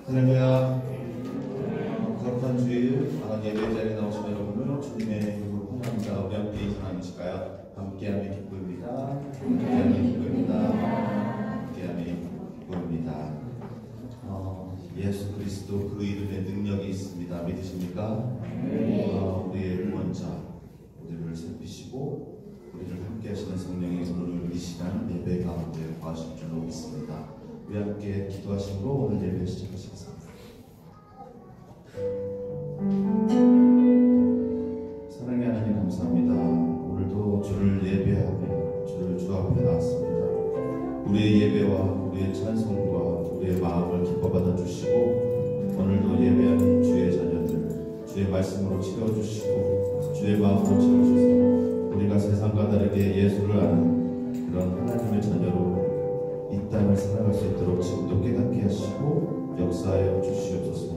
할렐루야. 거룩한 주일 예배 자리에 나오신 여러분을 주님의 이름으로 환영합니다. 우리 함께 인사 나누실까요? 함께함이 기쁨입니다. 함께함이 기쁨입니다. 함께함이 기쁨입니다. 예수 그리스도 그 이름에 능력이 있습니다. 믿으십니까? 우리의 구원자 우리를 살피시고 우리를 함께 하시는 성령이 오늘 이 시간 예배 가운데 거하실 줄로 믿습니다. 우리 함께 기도하심으로 오늘 예배 시작하시겠습니다. 사랑의 하나님 감사합니다. 오늘도 주를 예배하며 주를 주 앞에 나왔습니다. 우리의 예배와 우리의 찬송과 우리의 마음을 기뻐 받아주시고 오늘도 예배하는 주의 자녀들 주의 말씀으로 채워주시고 주의 마음으로 채워주셔서 우리가 세상과 다르게 예수를 아는 그런 하나님의 자녀로 이 땅을 살아갈 수 있도록 지금도 깨닫게 하시고 역사하여 주시옵소서.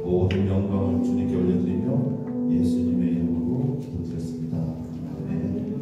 모든 영광을 주님께 올려드리며 예수님의 이름으로 기도드렸습니다. 아멘.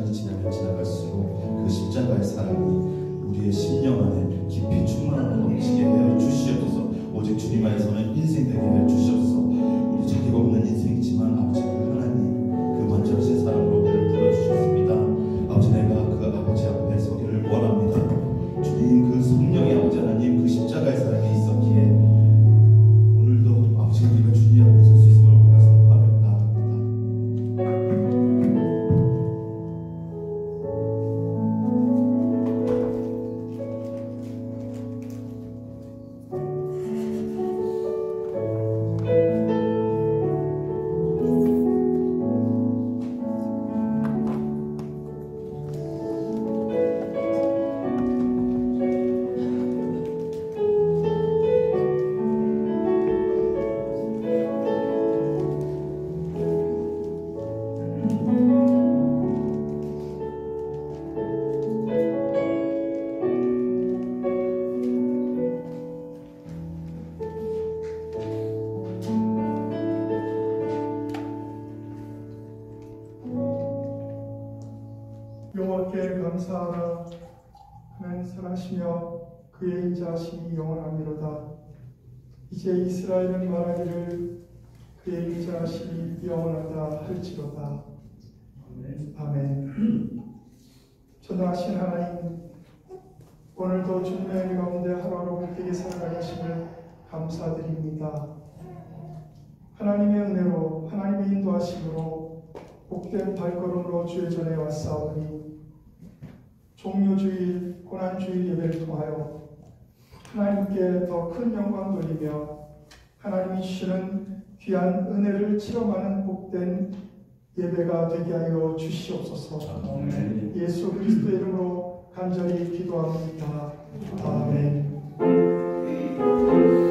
시간이 지나면 지나갈수록 그 십자가의 사랑이 우리의 심령 안에 깊이 충만하고 넘치게 하여 주시옵소서. 오직 주님 안에서는 인생 되게 하여 주시옵소서. 우리 자격 없는 인생이지만 아버지 그 하나님 그 만족하신 사랑으로 우리를 불러주셨습니다. 아버지 내가 그 아버지 앞에 서기를 원합니다. 주님 그 성령의 아버지 하나님 그 십자가의 사랑이 있었기에 오늘도 아버지 우리가 주님 앞에 설 수 있음을 우리가 선포하며 나아갑니다. 여호와께 감사하라. 하나님 사랑하시며 그의 인자하심이 영원하미로다. 이제 이스라엘은 말하기를 그의 인자하심이 영원하다 할지로다. 아멘. 전능하신 하나님, 오늘도 주님의 은 가운데 하루하루 복되게 살아가게 하심을 감사드립니다. 하나님의 은혜로 하나님의 인도하심으로 복된 발걸음으로 주의 전에 왔사오니 종료주일, 고난주일 예배를 통하여 하나님께 더 큰 영광 돌리며 하나님이 주시는 귀한 은혜를 체험하는 복된 예배가 되게 하여 주시옵소서. 아멘. 예수 그리스도의 이름으로 간절히 기도합니다. 아멘. 아멘.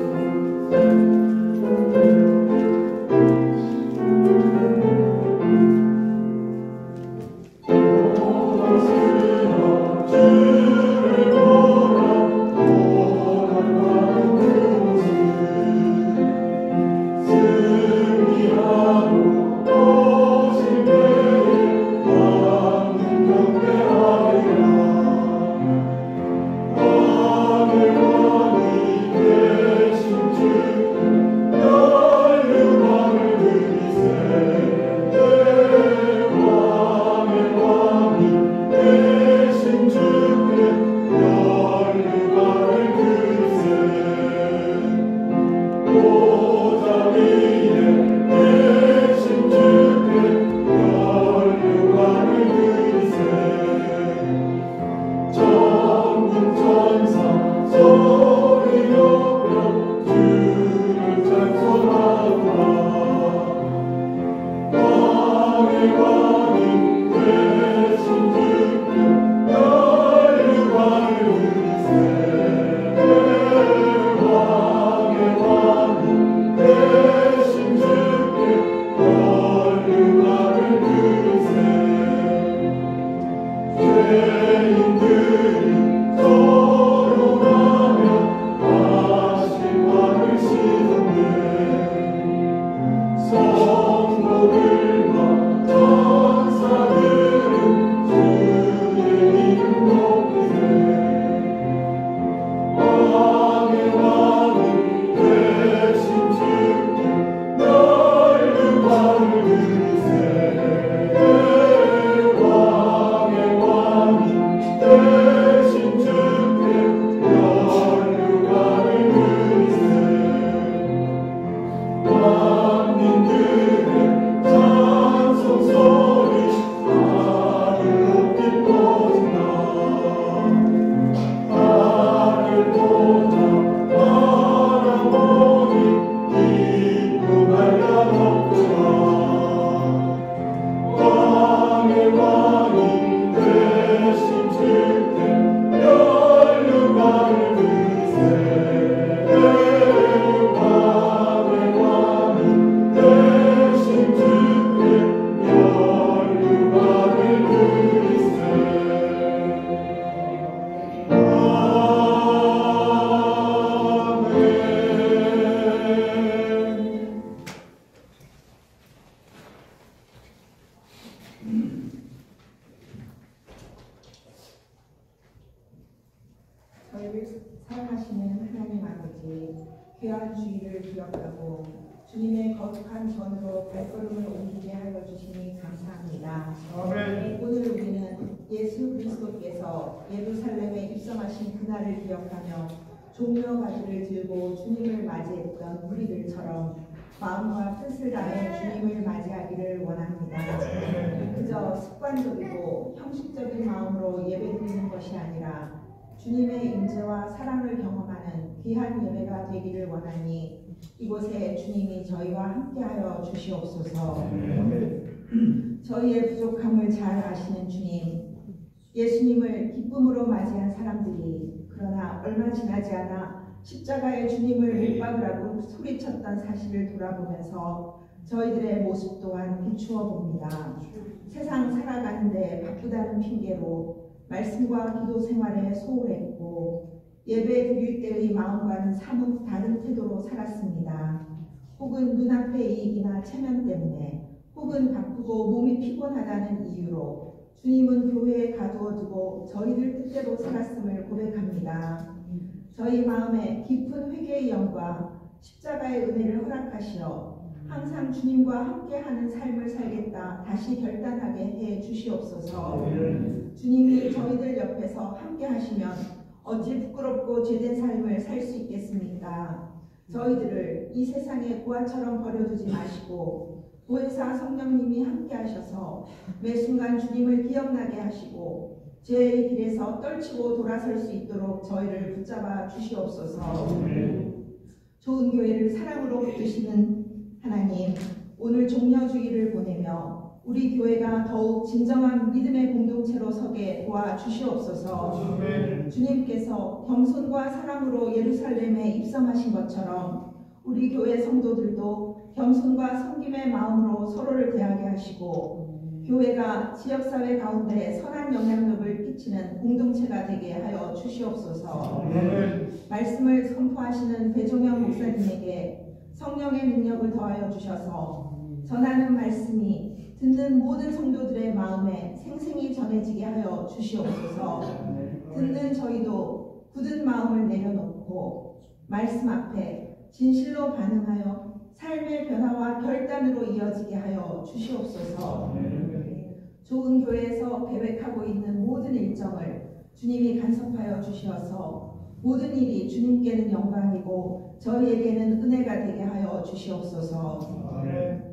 귀한 주의를 기억하고 주님의 거룩한 전으로 발걸음을 옮기게 하여 주시니 감사합니다. 아멘. 오늘 우리는 예수 그리스도께서 예루살렘에 입성하신 그날을 기억하며 종려 가지를 들고 주님을 맞이했던 무리들처럼 마음과 뜻을 다해 주님을 맞이하기를 원합니다. 그저 습관적이고 형식적인 마음으로 예배드리는 것이 아니라 주님의 임재와 사랑을 경험하는 귀한 예배가 되기를 원하니 이곳에 주님이 저희와 함께하여 주시옵소서. 저희의 부족함을 잘 아시는 주님, 예수님을 기쁨으로 맞이한 사람들이 그러나 얼마 지나지 않아 십자가에 주님을 못 박으라고 소리쳤던 사실을 돌아보면서 저희들의 모습 또한 비추어 봅니다. 세상 살아가는데 바쁘다는 핑계로 말씀과 기도 생활에 소홀했고 예배 드릴 때의 마음과는 사뭇 다른 태도로 살았습니다. 혹은 눈앞의 이익이나 체면 때문에, 혹은 바쁘고 몸이 피곤하다는 이유로 주님은 교회에 가두어두고 저희들 뜻대로 살았음을 고백합니다. 저희 마음에 깊은 회개의 영과 십자가의 은혜를 허락하시어 항상 주님과 함께하는 삶을 살겠다 다시 결단하게 해 주시옵소서. 주님이 저희들 옆에서 함께하시면 어찌 부끄럽고 죄된 삶을 살 수 있겠습니까? 저희들을 이 세상의 고아처럼 버려두지 마시고 보혜사 성령님이 함께하셔서 매 순간 주님을 기억나게 하시고 죄의 길에서 떨치고 돌아설 수 있도록 저희를 붙잡아 주시옵소서. 좋은 교회를 사랑으로 이끄시는 하나님, 오늘 종려주의를 보내며 우리 교회가 더욱 진정한 믿음의 공동체로 서게 도와주시옵소서. 주님께서 겸손과 사랑으로 예루살렘에 입성하신 것처럼 우리 교회 성도들도 겸손과 섬김의 마음으로 서로를 대하게 하시고 교회가 지역사회 가운데 선한 영향력을 끼치는 공동체가 되게 하여 주시옵소서. 말씀을 선포하시는 배종영 목사님에게 성령의 능력을 더하여 주셔서 전하는 말씀이 듣는 모든 성도들의 마음에 생생히 전해지게 하여 주시옵소서. 듣는 저희도 굳은 마음을 내려놓고 말씀 앞에 진실로 반응하여 삶의 변화와 결단으로 이어지게 하여 주시옵소서. 좋은 교회에서 계획하고 있는 모든 일정을 주님이 간섭하여 주시어서 모든 일이 주님께는 영광이고 저희에게는 은혜가 되게 하여 주시옵소서.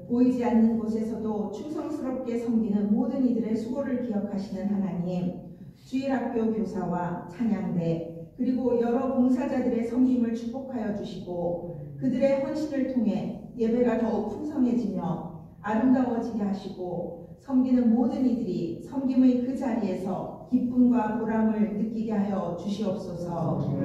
보이지 않는 곳에서도 충성스럽게 섬기는 모든 이들의 수고를 기억하시는 하나님, 주일학교 교사와 찬양대 그리고 여러 봉사자들의 섬김을 축복하여 주시고 그들의 헌신을 통해 예배가 더욱 풍성해지며 아름다워지게 하시고 섬기는 모든 이들이 섬김의 그 자리에서 기쁨과 보람을 느끼게 하여 주시옵소서.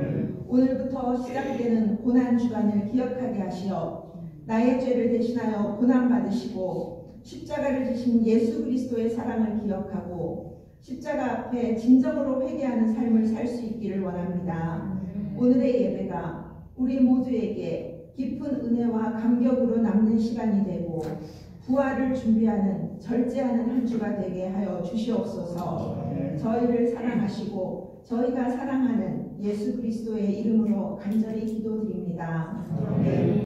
오늘부터 시작되는 고난주간을 기억하게 하시어 나의 죄를 대신하여 고난받으시고 십자가를 지신 예수 그리스도의 사랑을 기억하고 십자가 앞에 진정으로 회개하는 삶을 살 수 있기를 원합니다. 오늘의 예배가 우리 모두에게 깊은 은혜와 감격으로 남는 시간이 되고 부활을 준비하는 절제하는 한 주가 되게 하여 주시옵소서. 저희를 사랑하시고 저희가 사랑하는 예수 그리스도의 이름으로 간절히 기도드립니다. 아멘.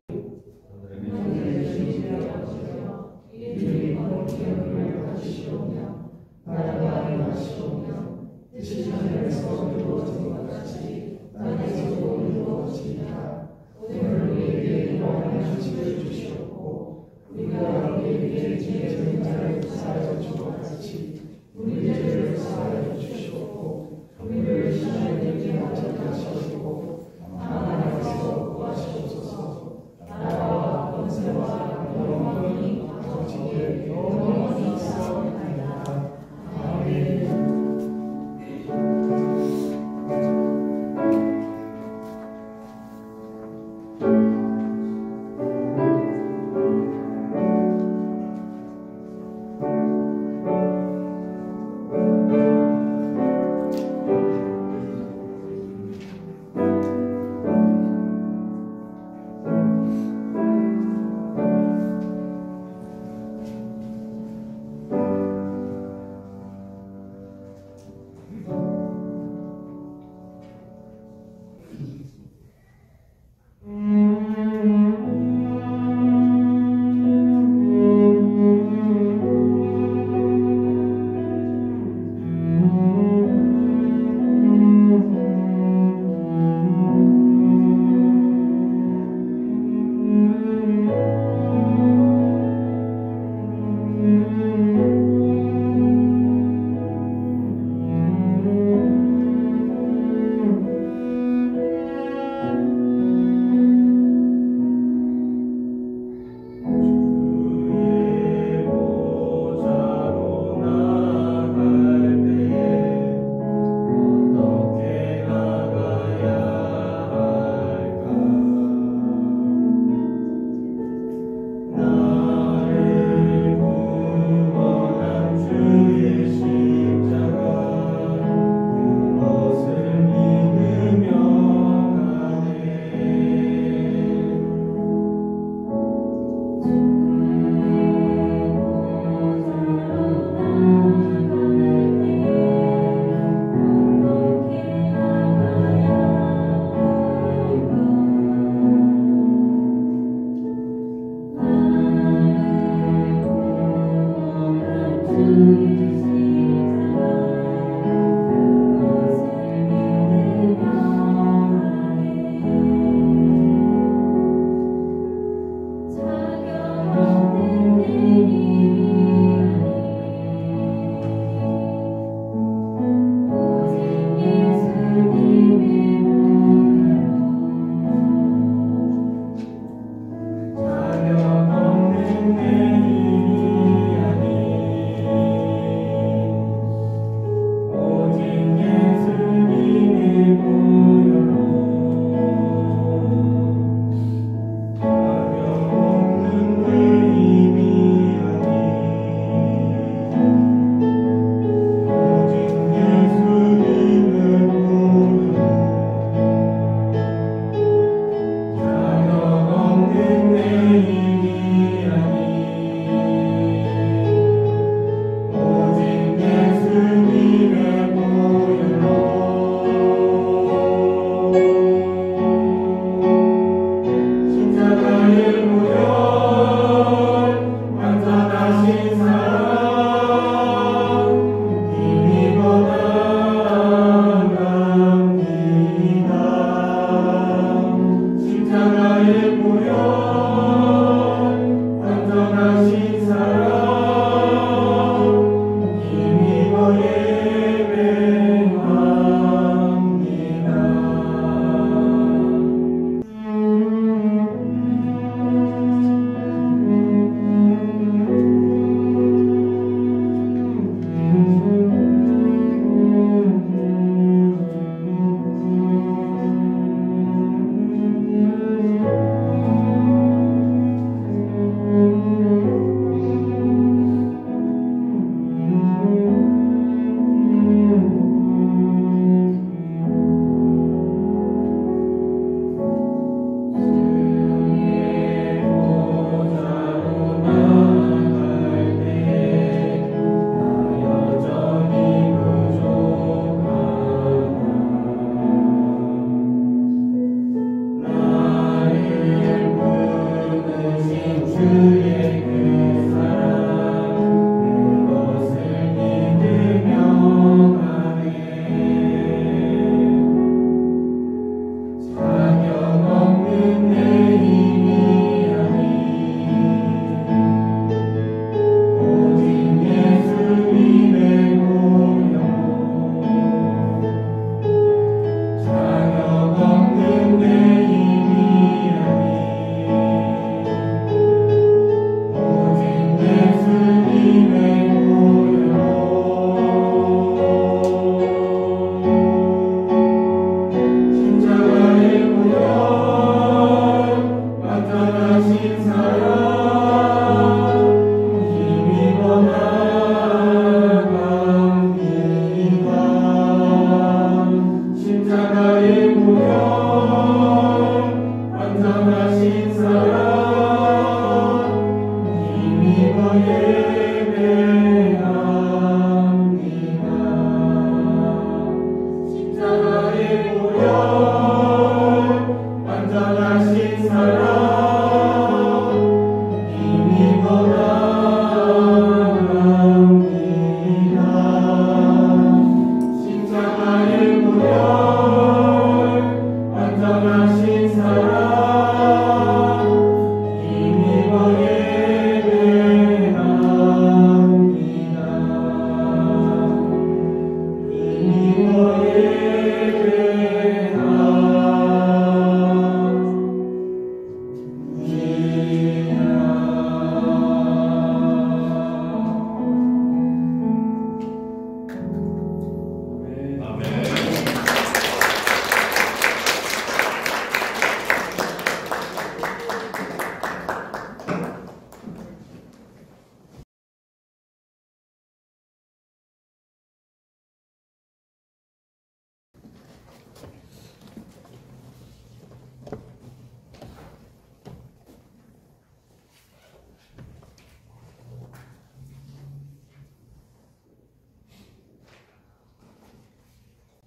나라가 임하시오며 뜻이 하늘에서 이루어진 것 같이 땅에서도 이루어지리라. 오늘 우리에게 일용할 양식을 주시옵고 우리가 우리에게 죄진 자를 사하여 준 것 같이 우리 죄를 사하여 주시옵고 우리를 시험에 들게 하지 마시옵고 다만 악에서 구하시옵소서. 나라와 권세와 영광이 아버지께 영원히 있사옵나이다. 아멘.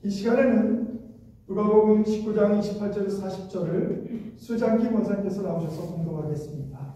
이 시간에는 누가복음 19장 28절에서 40절을 수장기 원사님께서 나오셔서 공독하겠습니다.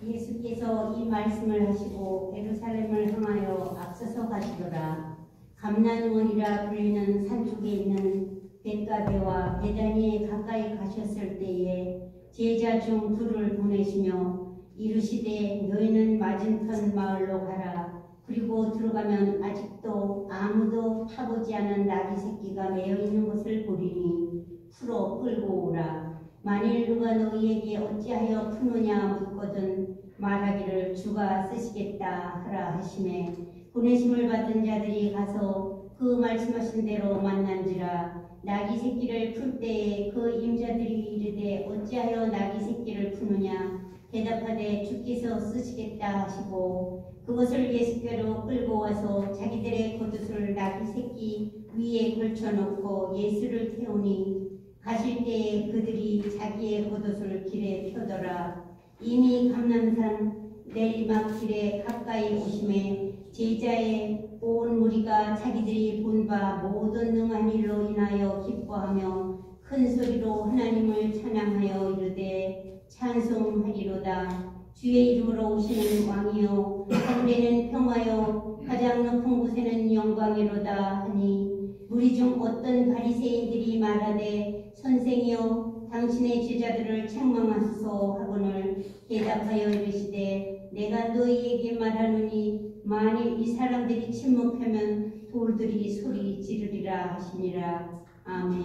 예수께서 이 말씀을 하시고 예루살렘을 향하여 앞서서 가시더라. 감난원이라 불리는 산쪽에 있는 벳가베와 베다니에 가까이 가셨을 때에 제자 중 둘을 보내시며 이르시되 너희는 맞은편 마을로 가라. 그리고 들어가면 아직도 아무도 타보지 않은 나귀 새끼가 매어 있는 것을 보리니 풀어 끌고 오라. 만일 누가 너희에게 어찌하여 푸느냐 묻거든 말하기를 주가 쓰시겠다 하라 하시매 보내심을 받은 자들이 가서 그 말씀하신 대로 만난지라. 나귀 새끼를 풀 때에 그 임자들이 이르되 어찌하여 나귀 새끼를 푸느냐 대답하되 주께서 쓰시겠다 하시고 그것을 예수께로 끌고 와서 자기들의 겉옷을 나귀 새끼 위에 걸쳐놓고 예수를 태우니 가실 때에 그들이 자기의 겉옷을 길에 펴더라. 이미 감람산 내리막길에 가까이 오심에 제자의 온 무리가 자기들이 본 바 모든 능한 일로 인하여 기뻐하며 큰 소리로 하나님을 찬양하여 이르되 찬송하리로다. 주의 이름으로 오시는 왕이요 하늘에는 평화요 가장 높은 곳에는 영광이로다 하니 무리 중 어떤 바리새인들이 말하되 선생이여 당신의 제자들을 책망하소서 하거늘 대답하여 이르시되 내가 너희에게 말하노니 만일 이 사람들이 침묵하면 돌들이 소리 지르리라 하시니라. 아멘.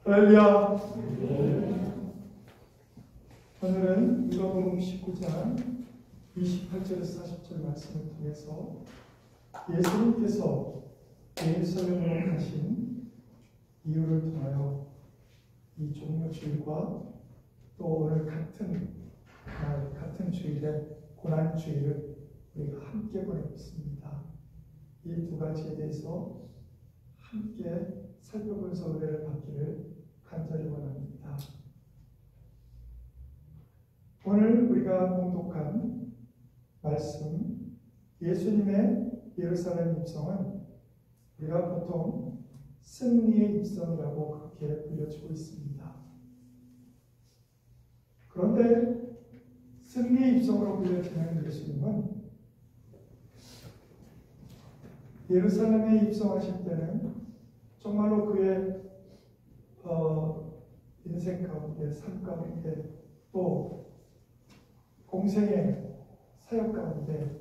할렐루야. 오늘은 누가복음 19장 28절에서 40절 말씀을 통해서 예수님께서 예루살렘으로 가신 이유를 통하여 이 종료주일과 또 오늘 같은 날 같은 주일에 고난주일을 우리가 함께 보내고 있습니다. 이 두 가지에 대해서 함께 살펴보면서 은혜를 받기를 간절히 원합니다. 오늘 우리가 봉독한 말씀, 예수님의 예루살렘 입성은 우리가 보통 승리의 입성이라고 그렇게 불려지고 있습니다. 그런데 승리의 입성으로 불려지는 예수님은 예루살렘에 입성하실 때는 정말로 그의 인생 가운데, 삶 가운데, 또 공생의 사역 가운데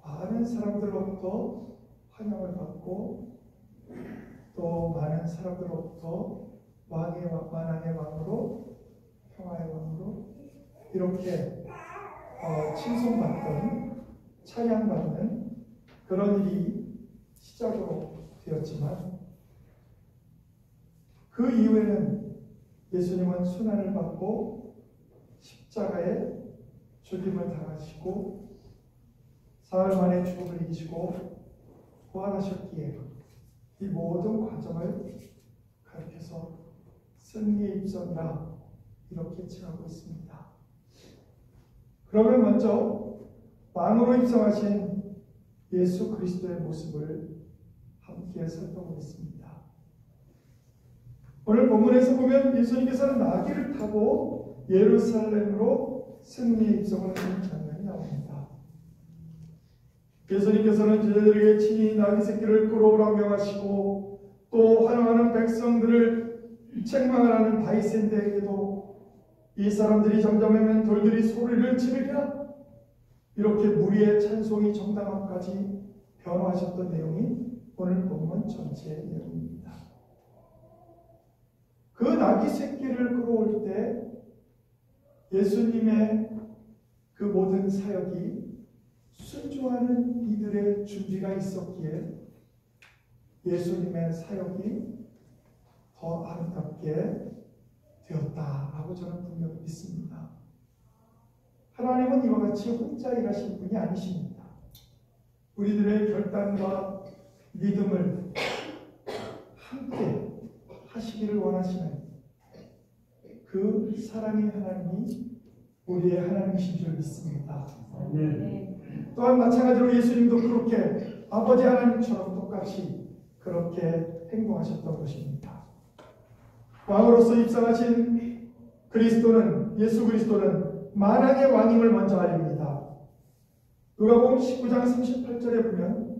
많은 사람들로부터 환영을 받고 또 많은 사람들로부터 만왕의 왕으로, 평화의 왕으로 이렇게 칭송받던, 찬양받는 그런 일이 시작으로 되었지만 그 이후에는 예수님은 순환을 받고 십자가에 죽임을 당하시고 사흘 만에 죽음을 이기시고 부활하셨기에 이 모든 과정을 가르쳐서 승리의 입성이라 이렇게 칭하고 있습니다. 그러면 먼저 왕으로 입성하신 예수 그리스도의 모습을 함께 살펴보겠습니다. 오늘 본문에서 보면 예수님께서는 나귀를 타고 예루살렘으로 승리의 입성을 하는 장면이 나옵니다. 예수님께서는 제자들에게 친히 나귀 새끼를 끌어오라고 명하시고 또 환영하는 백성들을 책망하는 바리새인들에게도 이 사람들이 잠잠하면 돌들이 소리를 지르리라 이렇게 무리의 찬송이 정당함까지 변화하셨던 내용이 오늘 본문 전체의 내용입니다. 그 나귀 새끼를 끌어올 때 예수님의 그 모든 사역이 순종하는 이들의 준비가 있었기에 예수님의 사역이 더 아름답게 되었다라고 저는 분명히 믿습니다. 하나님은 이와 같이 혼자 일하신 분이 아니십니다. 우리들의 결단과 믿음을 함께 하시기를 원하시는 그 사랑의 하나님이 우리의 하나님이신 줄 믿습니다. 또한 마찬가지로 예수님도 그렇게 아버지 하나님처럼 똑같이 그렇게 행동하셨던 것입니다. 왕으로서 입성하신 그리스도는, 예수 그리스도는 만왕의 왕임을 먼저 알립니다. 누가복음 19장 38절에 보면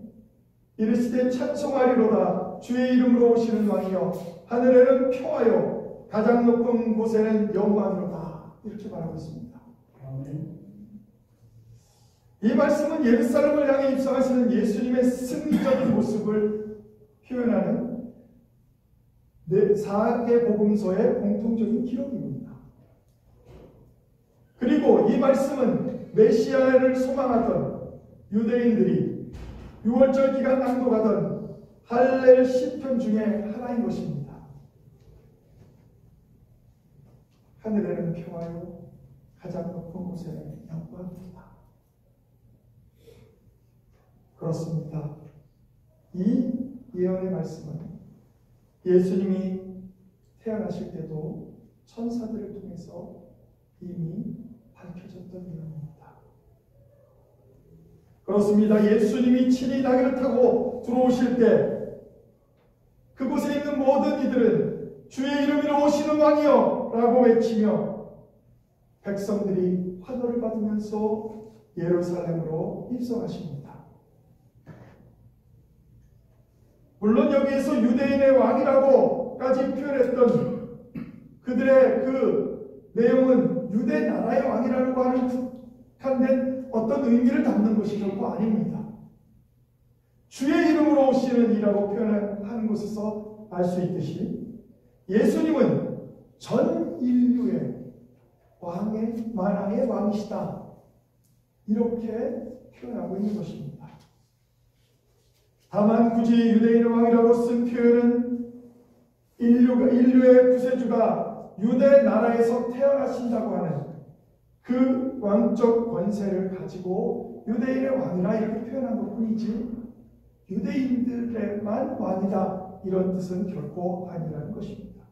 이르시되 찬송하리로다 주의 이름으로 오시는 왕이여 하늘에는 평화요 가장 높은 곳에는 영광이로다 이렇게 말하고 있습니다. 이 말씀은 예루살렘을 향해 입성하시는 예수님의 승리적인 모습을 표현하는 4개 복음서의 공통적인 기록입니다. 그리고 이 말씀은 메시아를 소망하던 유대인들이 6월절 기간 낭독하던 할렐 시편 중에 하나인 것입니다. 하늘에는 평화요 가장 높은 곳에는 영광입니다. 그렇습니다. 이 예언의 말씀은 예수님이 태어나실 때도 천사들을 통해서 이미 밝혀졌던 예언입니다. 그렇습니다. 예수님이 친히 나귀를 타고 들어오실 때 그곳에 있는 모든 이들은 주의 이름으로 오시는 왕이여 라고 외치며 백성들이 환호를 받으면서 예루살렘으로 입성하십니다. 물론 여기에서 유대인의 왕이라고까지 표현했던 그들의 그 내용은 유대 나라의 왕이라고 하는 국한된 어떤 의미를 담는 것이 결코 아닙니다. 주의 이름으로 오시는 이라고 표현하는 곳에서 알 수 있듯이 예수님은 전 인류의 만왕의 왕이시다 이렇게 표현하고 있는 것입니다. 다만 굳이 유대인의 왕이라고 쓴 표현은 인류의 구세주가 유대 나라에서 태어나신다고 하는 그 왕적 권세를 가지고 유대인의 왕이라 이렇게 표현한 것뿐이지 유대인들에만 왕이다 이런 뜻은 결코 아니라는 것입니다.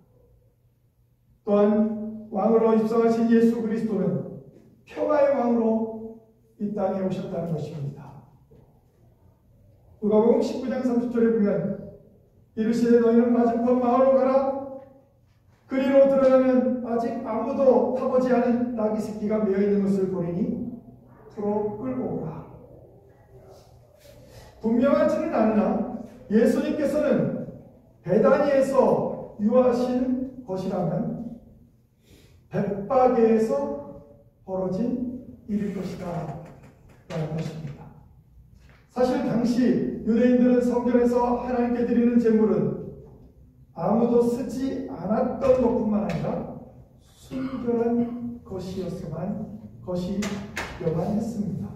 또한 왕으로 입성하신 예수 그리스도는 평화의 왕으로 이 땅에 오셨다는 것입니다. 누가복음 19장 30절에 보면 이르시되 너희는 맞은편 마을로 가라. 그리로 들어가면 아직 아무도 타보지 않은 나귀 새끼가 메어 있는 것을 보리니 풀어 끌고 오라. 분명하지는 않으나 예수님께서는 베다니에서 유하신 것이라면 벳바게에서 벌어진 일일 것이다 라는 것입니다. 사실 당시 유대인들은 성전에서 하나님께 드리는 제물은 아무도 쓰지 않았던 것뿐만 아니라 순결한 것이었어만 했습니다.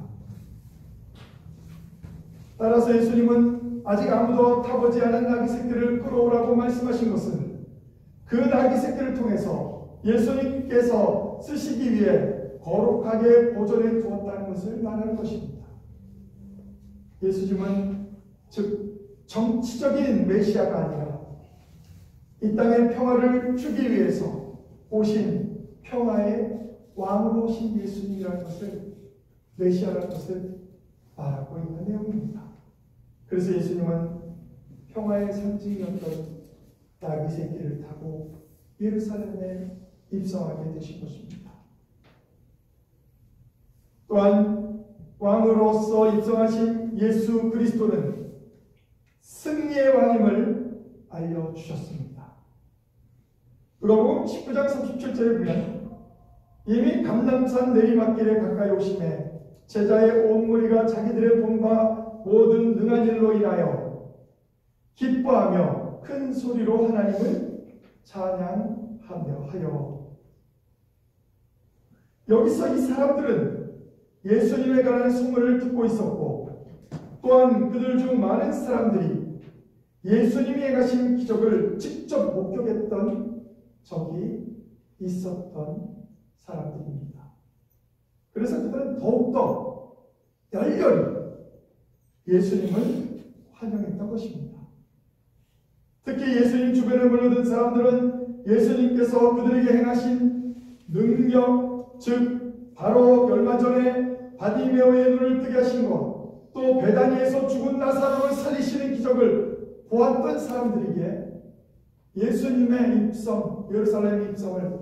따라서 예수님은 아직 아무도 타보지 않은 나귀 새끼를 끌어오라고 말씀하신 것은 그 나귀 새끼를 통해서 예수님께서 쓰시기 위해 거룩하게 보존해 두었다는 것을 말하는 것입니다. 예수님은 즉 정치적인 메시아가 아니라 이 땅의 평화를 주기 위해서 오신 평화의 왕으로 오신 예수님이라는 것을 메시아라는 것을 말하고 있는 내용입니다. 그래서 예수님은 평화의 상징이었던 나귀 새끼를 타고 예루살렘에 입성하게 되신 것입니다. 또한 왕으로서 입성하신 예수 그리스도는 승리의 왕임을 알려주셨습니다. 누가복음 19장 37절에 보면 이미 감람산 내리막길에 가까이 오심에 제자의 온 무리가 자기들의 본과 모든 능한 일로 인하여 기뻐하며 큰 소리로 하나님을 찬양하며 하여. 여기서 이 사람들은 예수님에 관한 소문을 듣고 있었고 또한 그들 중 많은 사람들이 예수님이 행하신 기적을 직접 목격했던 적이 있었던 사람들입니다. 그래서 그들은 더욱더 열렬히 예수님을 환영했던 것입니다. 특히 예수님 주변에 몰려든 사람들은 예수님께서 그들에게 행하신 능력, 즉 바로 얼마 전에 바디메오의 눈을 뜨게 하신 것, 또 베다니에서 죽은 나사로를 살리시는 기적을 보았던 사람들에게 예수님의 입성, 예루살렘의 입성을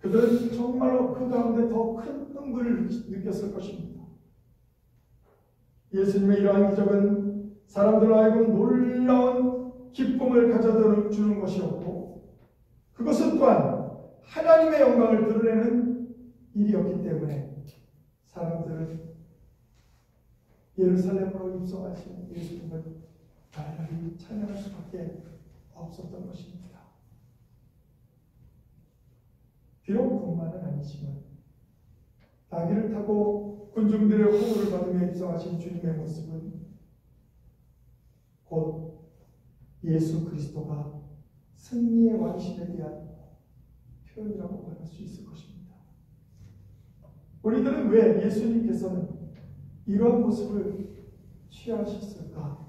그들은 정말로 그 가운데 더 큰 흥분을 느꼈을 것입니다. 예수님의 이러한 기적은 사람들로 하여금 놀라운 기쁨을 가져다 주는 것이었고, 그것은 또한 하나님의 영광을 드러내는 일이었기 때문에 사람들은 예루살렘으로 입성하신 예수님을 날마다 찬양할 수밖에 없었던 것입니다. 비록 군만은 아니지만 나귀를 타고 군중들의 호소를 받으며 입성하신 주님의 모습은 곧 예수 그리스도가 승리의 왕심에 대한 표현이라고 말할 수 있을 것입니다. 우리들은 왜 예수님께서는 이러한 모습을 취하셨을까?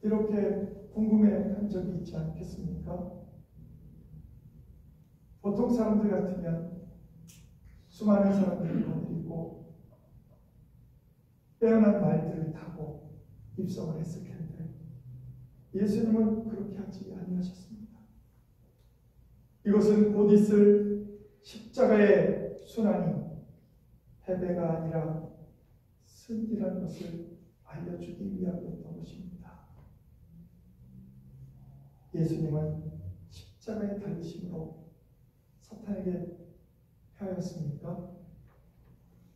이렇게 궁금해한 적이 있지 않겠습니까? 보통 사람들 같으면 수많은 사람들을 거느리고 빼어난 말들을 타고 입성을 했을 텐데 예수님은 그렇게 하지 아니하셨습니다. 이것은 곧 있을 십자가의 순환이 패배가 아니라 승리라는 것을 알려주기 위함이었던 것입니다. 예수님은 십자가의 달리심으로 사탄에게 패하였습니까?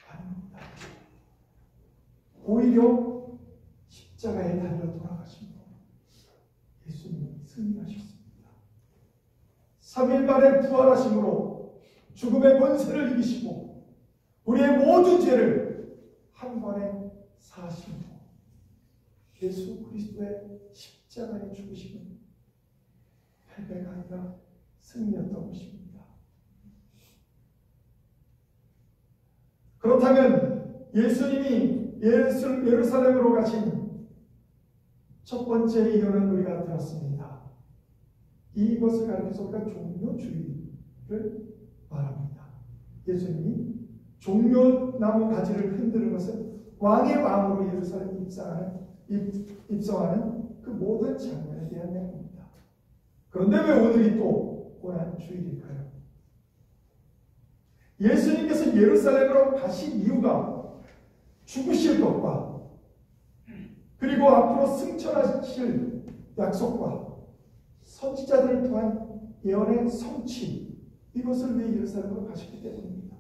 아닙니다. 오히려 십자가에 달려 돌아가심으로 예수님이 승리하셨습니다. 3일 만에 부활하심으로 죽음의 권세를 이기시고 우리의 모든 죄를 한 번에 사하심으로 예수 그리스도의 십자가의 죽으심은 패배가 아니라 승리였던 것입니다. 그렇다면 예수님이 예루살렘으로 가신 첫 번째 이유는 우리가 들었습니다. 이것을 가리켜서 우리가 종려주의를 말합니다. 예수님이 종려나무 가지를 흔드는 것은 왕의 왕으로 예루살렘에 입성하는 그 모든 장면에 대한 내용입니다. 그런데 왜 오늘이 또 고난주일일까요? 예수님께서 예루살렘으로 가신 이유가 죽으실 것과 그리고 앞으로 승천하실 약속과 선지자들을 통한 예언의 성취, 이것을 위해 예루살렘으로 가셨기 때문입니다.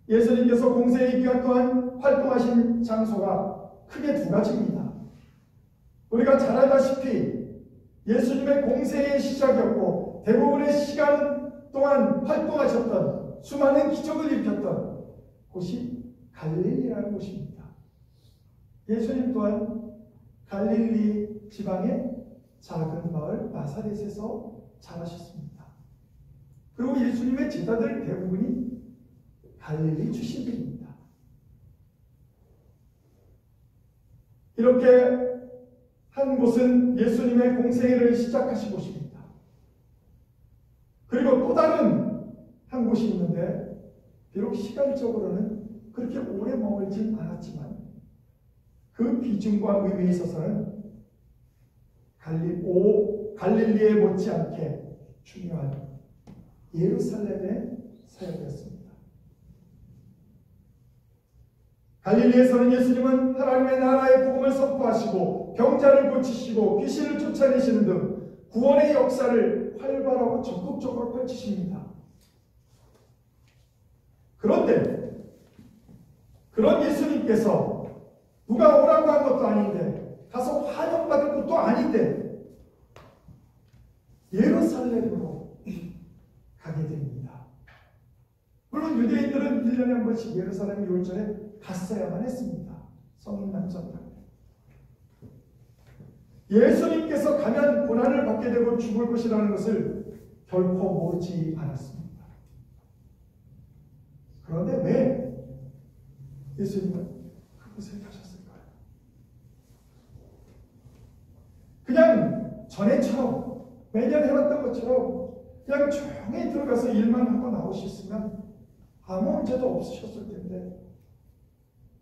예수님께서 공생의 기간 동안 활동하신 장소가 크게 두 가지입니다. 우리가 잘 알다시피 예수님의 공생의 시작이었고 대부분의 시간 동안 활동하셨던 수많은 기적을 일으켰던 곳이 갈릴리라는 곳입니다. 예수님 또한 갈릴리 지방의 작은 마을 나사렛에서 자라셨습니다. 그리고 예수님의 제자들 대부분이 갈릴리 출신들입니다. 이렇게 한 곳은 예수님의 공생애를 시작하신 곳입니다. 그리고 또 다른 한 곳이 있는데 비록 시간적으로는 그렇게 오래 머물진 않았지만 그 비중과 의미에 있어서는 갈릴리에 못지않게 중요한 예루살렘의 사역이었습니다. 갈릴리에서는 예수님은 하나님의 나라의 복음을 선포하시고 병자를 고치시고 귀신을 쫓아내시는 등 구원의 역사를 활발하고 적극적으로 펼치십니다. 그런데 그런 예수님께서 누가 오라고 한 것도 아닌데 가서 환영받을 것도 아닌데 예루살렘으로 가게 됩니다. 물론 유대인들은 1년에 한 번씩 예루살렘 율전에 갔어야만 했습니다. 성인 남성들. 예수님께서 가면 고난을 받게 되고 죽을 것이라는 것을 결코 모르지 않았습니다. 그런데 왜 예수님은 그곳에 가셨을까요? 그냥 전에처럼 매년 해왔던 것처럼 그냥 조용히 들어가서 일만 하고 나오셨으면 아무 문제도 없으셨을 텐데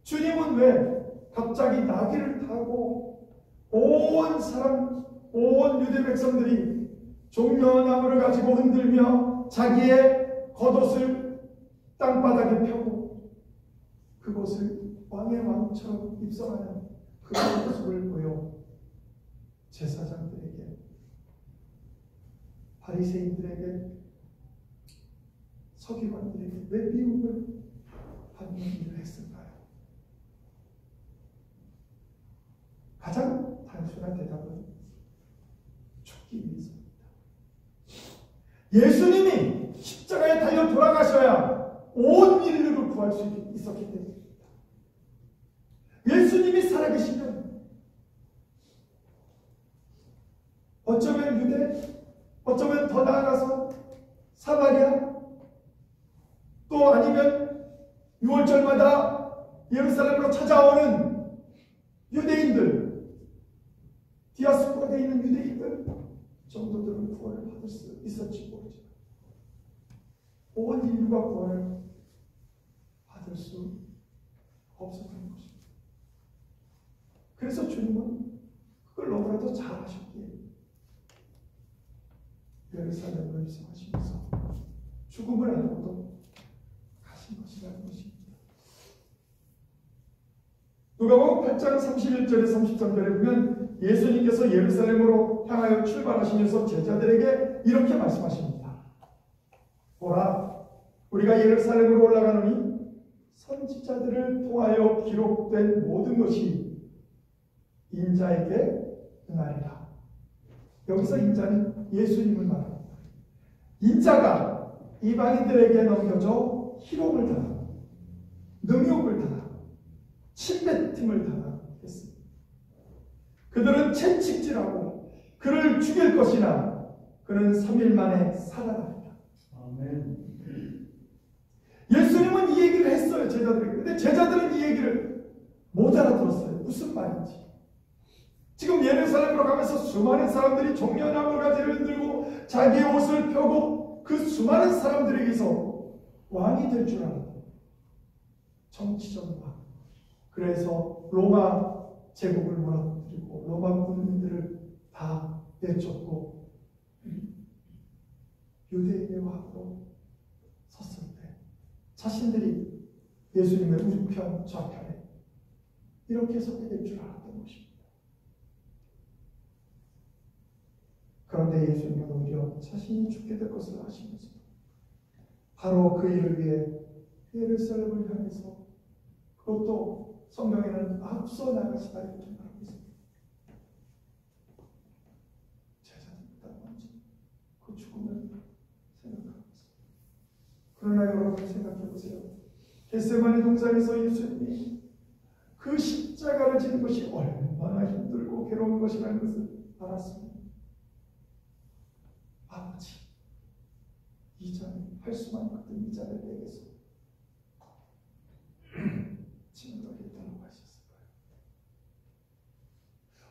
주님은 왜 갑자기 나귀를 타고 온 사람, 온 유대 백성들이 종려나무를 가지고 흔들며 자기의 겉옷을 땅바닥에 펴고 그곳을 왕의 왕처럼 입성하는 그 모습을 보여 제사장들에게, 바리새인들에게, 서기관들에게 왜 미움을 받는 일을 했을까요? 가장 단순한 대답은 죽기 위해서입니다. 예수님이 십자가에 달려 돌아가셔야 온 인류를 구할 수 있었기 때문입니다. 예수님이 살아계시면 어쩌면 유대, 어쩌면 더 나아가서 사마리아, 또 아니면 6월절마다 예루살렘으로 찾아오는 유대인들, 디아스포라에 있는 유대인들 정도들은 구원을 받을 수 있었지 모르지만 온 인류가 구원을 받을 수 없었던 것입니다. 그래서 주님은 그걸 너무나도 잘 하셨기에 예루살렘을 입성하시면서 죽음을 안고도 가신 것이라는 것입니다. 누가복음 8장 31절에 33절에 보면 예수님께서 예루살렘으로 향하여 출발하시면서 제자들에게 이렇게 말씀하십니다. 보라, 우리가 예루살렘으로 올라가노니 선지자들을 통하여 기록된 모든 것이 인자에게 응하리라. 여기서 인자는 예수님을 말합니다. 인자가 이방인들에게 넘겨져 희롱을 당하고 능욕을 당하고 침뱉음을 당했습니다. 그들은 채찍질하고 그를 죽일 것이나 그는 3일 만에 살아납니다. 아멘. 예수님은 이 얘기를 했어요, 제자들에게. 근데 제자들은 이 얘기를 못 알아들었어요. 무슨 말인지. 지금 예루살렘으로 가면서 수많은 사람들이 종려나무 가지를 들고 자기의 옷을 펴고 그 수많은 사람들에게서 왕이 될 줄 알았고 정치적 왕. 그래서 로마 제국을 무너뜨리고 로마 군인들을 다 내쫓고 유대인의 왕으로 섰을 때 자신들이 예수님의 우편 좌편에 이렇게 서게 될 줄 알았던 것입니다. 그런데 예수님은 오히려 자신이 죽게 될 것을 아시면서 바로 그 일을 위해 예루살렘을 향해서, 그것도 성경에는 앞서 나가시다 이렇게 말하고 있습니다. 제자들보다 먼저 그 죽음을 생각하고 있습니다. 그러나 여러분 생각해 보세요. 겟세마네 동산에서 예수님이 그 십자가를 지는 것이 얼마나 힘들고 괴로운 것이라는 것을 알았습니다. 아버지, 이 잔을 할 수만 있거든 이 잔을 내게서 진노하겠다고 하셨을까요?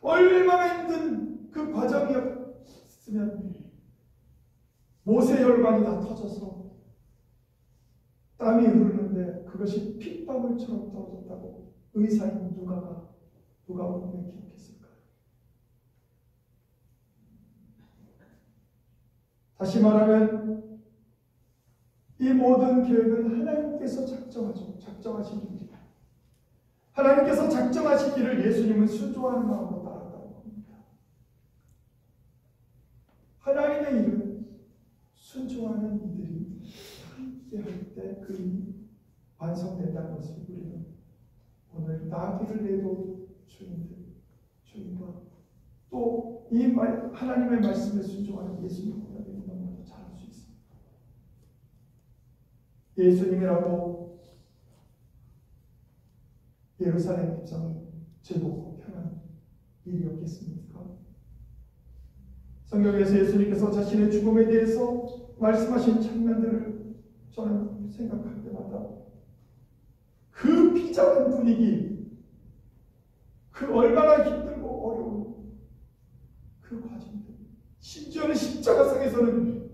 얼마나 힘든 그 과정이었으면 모세 혈관이 다 터져서 땀이 흐르는데 그것이 핏방울처럼 떨어졌다고 의사인 누가 분명히 기록했을까요? 다시 말하면 이 모든 계획은 하나님께서 작정하신 일이다. 하나님께서 작정하신 일을 예수님은 순종하는 마음으로 따랐다는 겁니다. 하나님의 일은 순종하는 이들이 함께 할 때 그 일이 완성된다는 것을 우리는 오늘 나귀를 내도 주님과 또 이 하나님의 말씀에 순종하는 예수님보다 너무나도 잘할 수 있습니다. 예수님이라고 예루살렘 입성이 즐겁고 편한 일이었겠습니까? 성경에서 예수님께서 자신의 죽음에 대해서 말씀하신 장면들을 저는 생각할 때마다 그 비장한 분위기, 그 얼마나 힘들고 어려운 심지어는 십자가상에서는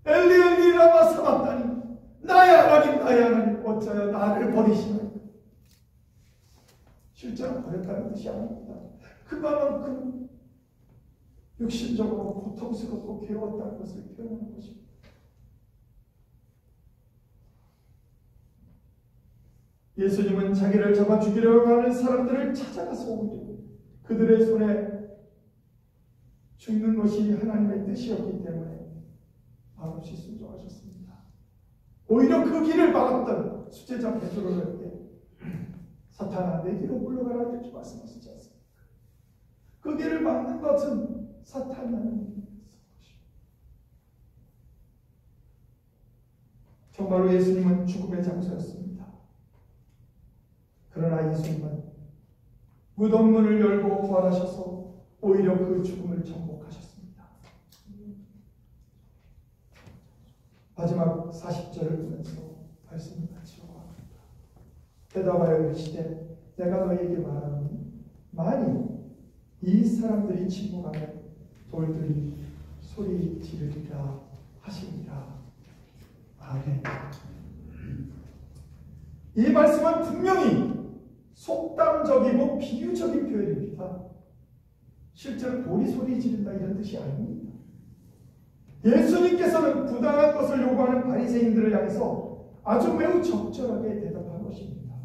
엘리 엘리 라마 사박다니 나의 하나님 어찌하여 나를 버리시나이까. 실제로 버렸다는 뜻이 아닙니다. 그만큼 육신적으로 고통스럽고 괴로웠다는 것을 표현하는 것입니다. 예수님은 자기를 잡아 죽이려고 하는 사람들을 찾아가서 오히려 그들의 손에 죽는 것이 하나님의 뜻이었기 때문에 말없이 순종하셨습니다. 오히려 그 길을 막았던 수제자 베드로에게 사탄아 내 뒤로 물러가라 이렇게 말씀하시지 않습니까? 그 길을 막는 것은 사탄이라는 것입니다. 정말로 예수님은 죽음의 장소였습니다. 그러나 예수님은 무덤문을 열고 부활하셔서 오히려 그 죽음을 정복하셨습니다. 마지막 40절을 보면서 말씀을 마치려고 합니다. 대답하여 이르시되 내가 너희에게 말하노니 만일 이 사람들이 침묵하면 돌들이 소리 지르리라 하시니라. 아멘. 이 말씀은 분명히 속담적이고 비유적인 표현입니다. 실제로 돌이 소리 지른다 이런 뜻이 아닙니다. 예수님께서는 부당한 것을 요구하는 바리새인들을 향해서 아주 매우 적절하게 대답한 것입니다.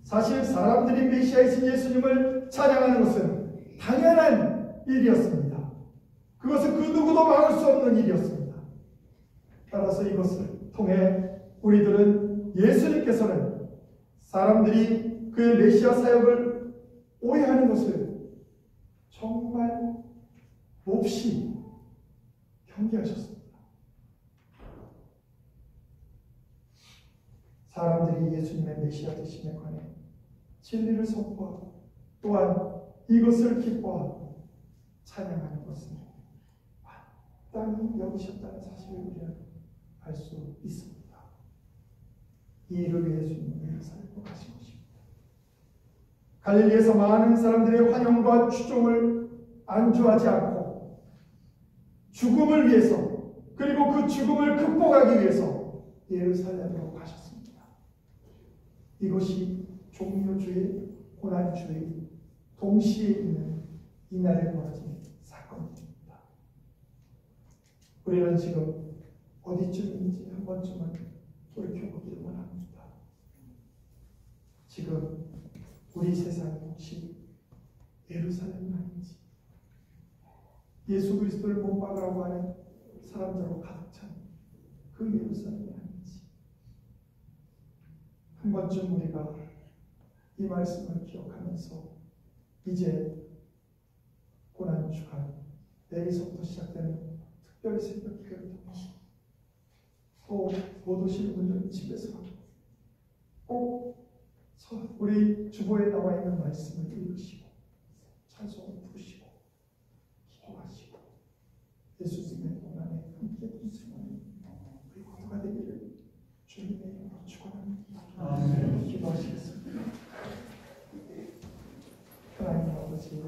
사실 사람들이 메시아이신 예수님을 찬양하는 것은 당연한 일이었습니다. 그것은 그 누구도 막을 수 없는 일이었습니다. 따라서 이것을 통해 우리들은 예수님께서는 사람들이 그의 메시아 사역을 오해하는 것을 정말 몹시 경계하셨습니다. 사람들이 예수님의 메시아 되심에 관해 진리를 선포하고 또한 이것을 기뻐하고 찬양하는 것을 마땅히 여기셨다는 사실을 우리는 알 수 있습니다. 이 일을 위해 예수님은 살고 가신 것입니다. 갈릴리에서 많은 사람들의 환영과 추종을 안주하지 않고 죽음을 위해서 그리고 그 죽음을 극복하기 위해서 예루살렘으로 가셨습니다. 이것이 종료주의, 고난주의 동시에 있는 이날에 벌어진 사건입니다. 우리는 지금 어디쯤인지 한 번쯤은 돌이켜보기를 원합니다. 지금 우리 세상이 혹시 예루살렘이 아닌지, 예수 그리스도를 못 박으라고 하는 사람들로 가득 찬 그 예루살렘이 아닌지 한 번쯤 우리가 이 말씀을 기억하면서 이제 고난주간 내일서부터 시작되는 특별히 새벽기를 통해서 또 못 오시는 분들은 집에서 꼭 우리 주보에 나와 있는 말씀을 읽으시고 찬송을 부르시고 기도하시고 예수님의 고난에 함께 동참하는 우리 모두가 되기를 주님의 이름으로 축원합니다. 기도하시겠습니다. 하나님 아버지,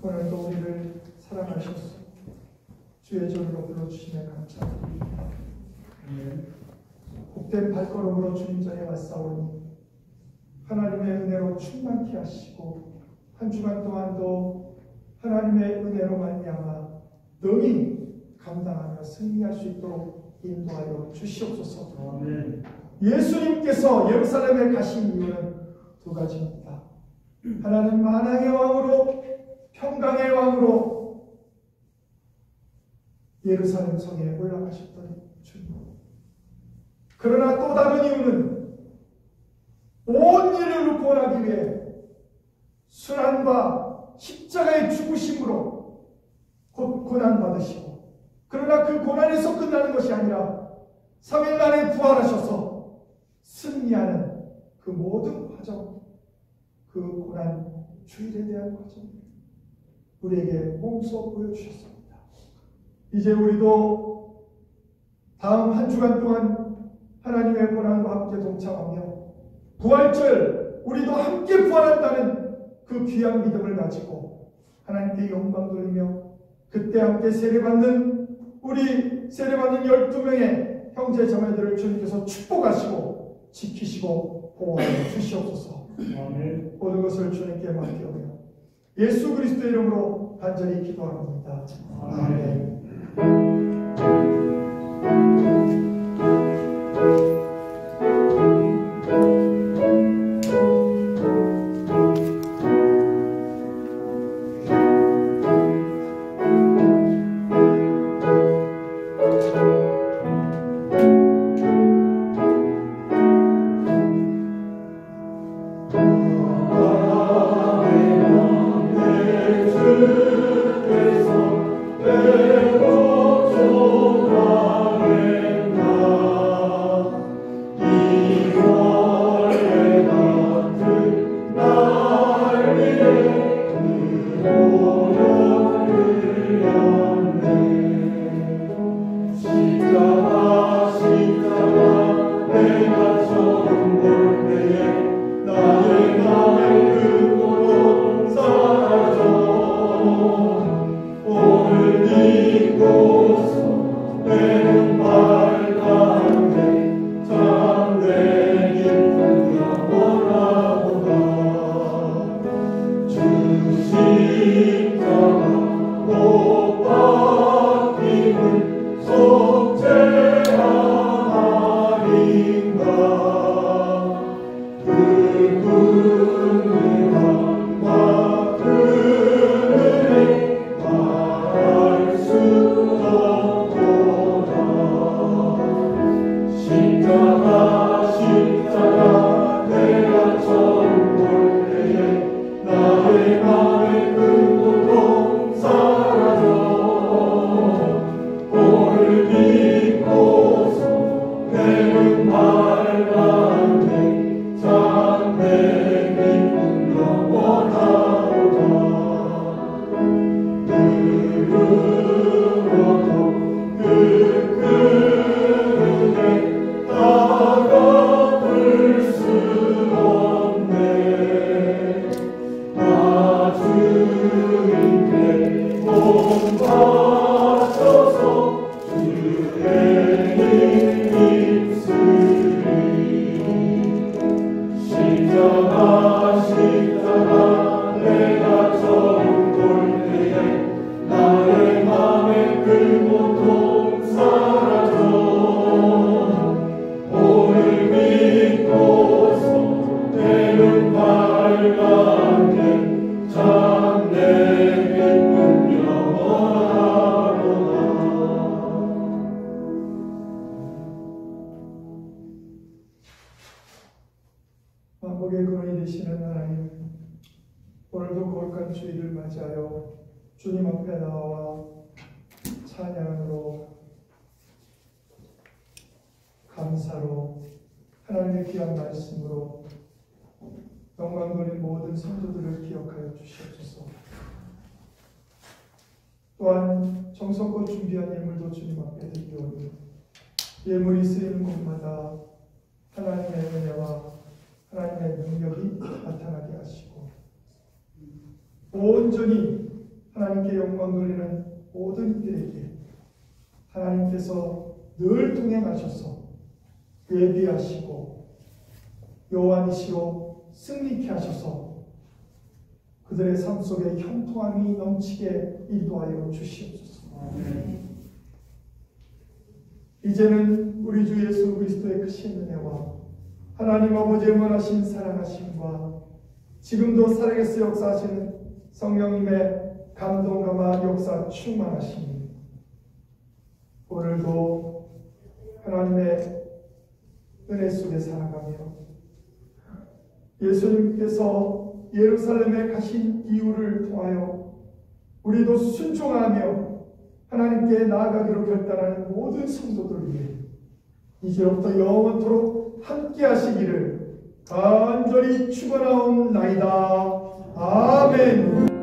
오늘도 우리를 사랑하셔서 주의 종으로 불러주시며 감사드립니다. 복된 발걸음으로 주님 전에 왔사오니 하나님의 은혜로 충만케 하시고 한 주간 동안도 하나님의 은혜로 말미암아 능히 감당하며 승리할 수 있도록 인도하여 주시옵소서. 아멘. 예수님께서 예루살렘에 가신 이유는 두 가지입니다. 하나는 만왕의 왕으로 평강의 왕으로 예루살렘 성에 올라가셨던 주님. 그러나 또 다른 이유는 온 인류를 구원하기 위해 순환과 십자가의 죽으심으로 곧 고난받으시고, 그러나 그 고난에서 끝나는 것이 아니라 3일 만에 부활하셔서 승리하는 그 모든 과정, 그 고난 주일에 대한 과정 우리에게 몸소 보여주셨습니다. 이제 우리도 다음 한 주간 동안 하나님의 고난과 함께 동참하며 부활절 우리도 함께 부활한다는 그 귀한 믿음을 가지고 하나님께 영광 돌리며 그때 함께 세례받는 우리 세례받는 12명의 형제 자매들을 주님께서 축복하시고 지키시고 보호하여 주시옵소서. 모든 것을 주님께 맡기오며 예수 그리스도의 이름으로 간절히 기도합니다. 아멘. 만복의 근원이 되시는 하나님, 오늘도 거룩한 주일을 맞이하여 주님 앞에 나와 찬양으로 감사로 하나님의 귀한 말씀으로 영광 돌린 모든 성도들을 기억하여 주시옵소서. 또한 정성껏 준비한 예물도 주님 앞에 드리오니 예물이 쓰이는 곳마다 하나님의 은혜와 하나님의 능력이 나타나게 하시고 온전히 하나님께 영광 돌리는 모든 이들에게 하나님께서 늘 동행하셔서 예비하시고 요한이시로 승리케 하셔서 그들의 삶 속에 형통함이 넘치게 인도하여 주시옵소서. 이제는 우리 주 예수 그리스도의 크신 은혜와 하나님 아버지의 원하신 사랑하심과 지금도 살아계서 역사하시는 성령님의 감동감화 역사 충만하심이 오늘도 하나님의 은혜 속에 살아가며 예수님께서 예루살렘에 가신 이유를 통하여 우리도 순종하며 하나님께 나아가기로 결단하는 모든 성도들을 위해 이제부터 영원토록 함께 하시기를 간절히 축원하옵나이다. 아멘.